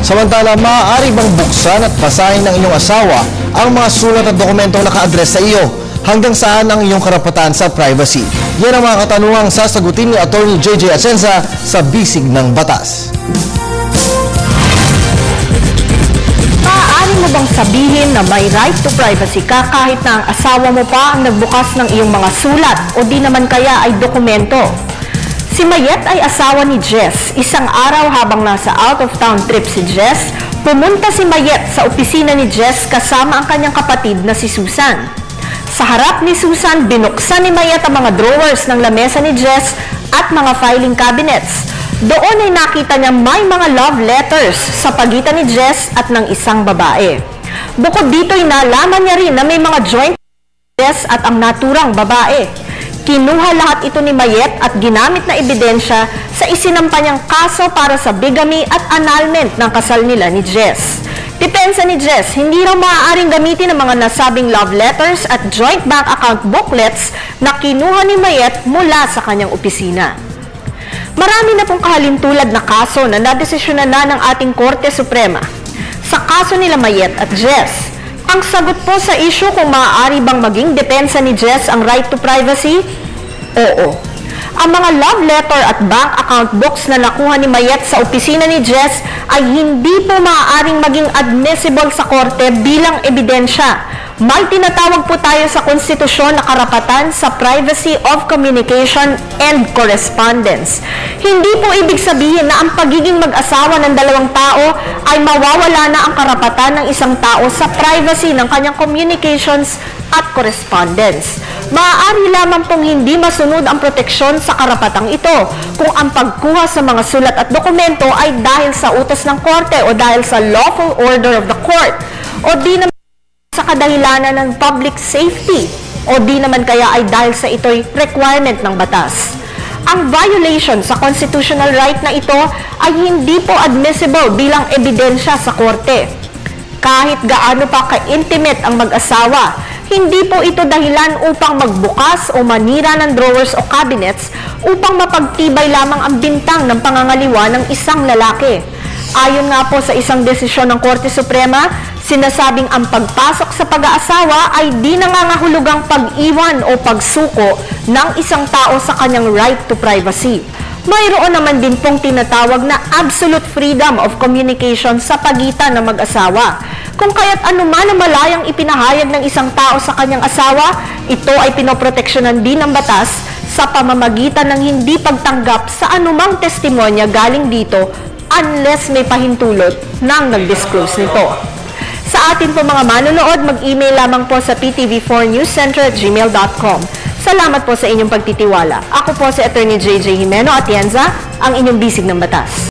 Samantala, maaari bang buksan at basahin ng inyong asawa ang mga sulat at dokumentong naka-address sa iyo? Hanggang saan ang iyong karapatan sa privacy? Yan ang mga katanungang sasagutin ni Atty. JJ Atienza sa Bisig ng Batas. Maaari mo bang sabihin na may right to privacy ka kahit na ang asawa mo pa ang nagbukas ng iyong mga sulat o di naman kaya ay dokumento? Si Mayet ay asawa ni Jess. Isang araw habang nasa out-of-town trip si Jess, pumunta si Mayet sa opisina ni Jess kasama ang kanyang kapatid na si Susan. Sa harap ni Susan, binuksan ni Mayet ang mga drawers ng lamesa ni Jess at mga filing cabinets. Doon ay nakita niya may mga love letters sa pagitan ni Jess at ng isang babae. Bukod dito ay nalaman niya rin na may mga joint Jess at ang naturang babae. Kinuha lahat ito ni Mayet at ginamit na ebidensya sa isinampa niyang kaso para sa bigamy at annulment ng kasal nila ni Jess. Depensa ni Jess, hindi raw maaaring gamitin ang mga nasabing love letters at joint bank account booklets na kinuha ni Mayet mula sa kanyang opisina. Marami na pong kahalintulad na kaso na nadesisyonan na ng ating Korte Suprema. Sa kaso nila Mayet at Jess, ang sagot po sa issue kung maaari bang maging depensa ni Jess ang right to privacy? Oo. Ang mga love letter at bank account books na nakuha ni Mayet sa opisina ni Jess ay hindi po maaaring maging admissible sa korte bilang ebidensya. May tinatawag po tayo sa konstitusyon na karapatan sa privacy of communication and correspondence. Hindi po ibig sabihin na ang pagiging mag-asawa ng dalawang tao ay mawawala na ang karapatan ng isang tao sa privacy ng kanyang communications at correspondence. Maaari lamang pong hindi masunod ang proteksyon sa karapatang ito kung ang pagkuha sa mga sulat at dokumento ay dahil sa utos ng korte o dahil sa lawful order of the court o di naman sa kadahilanan ng public safety o di naman kaya ay dahil sa ito'y requirement ng batas. Ang violation sa constitutional right na ito ay hindi po admissible bilang ebidensya sa korte. Kahit gaano pa ka-intimate ang mag-asawa, hindi po ito dahilan upang magbukas o manira ng drawers o cabinets upang mapagtibay lamang ang bintang ng pangangaliwa ng isang lalaki. Ayon nga po sa isang desisyon ng Korte Suprema, sinasabing ang pagpasok sa pag-aasawa ay di nangangahulugang pag-iwan o pagsuko ng isang tao sa kanyang right to privacy. Mayroon naman din pong tinatawag na absolute freedom of communication sa pagitan ng mag-asawa. Kung kaya't anuman ang malayang ipinahayag ng isang tao sa kanyang asawa, ito ay pinoproteksyonan din ng batas sa pamamagitan ng hindi pagtanggap sa anumang testimonya galing dito unless may pahintulot ng nag-disclose nito. Sa atin po mga manonood, mag-email lamang po sa ptv4newscenter@gmail.com. Salamat po sa inyong pagtitiwala. Ako po si Atty. JJ Jimeno Atienza, ang inyong bisig ng batas.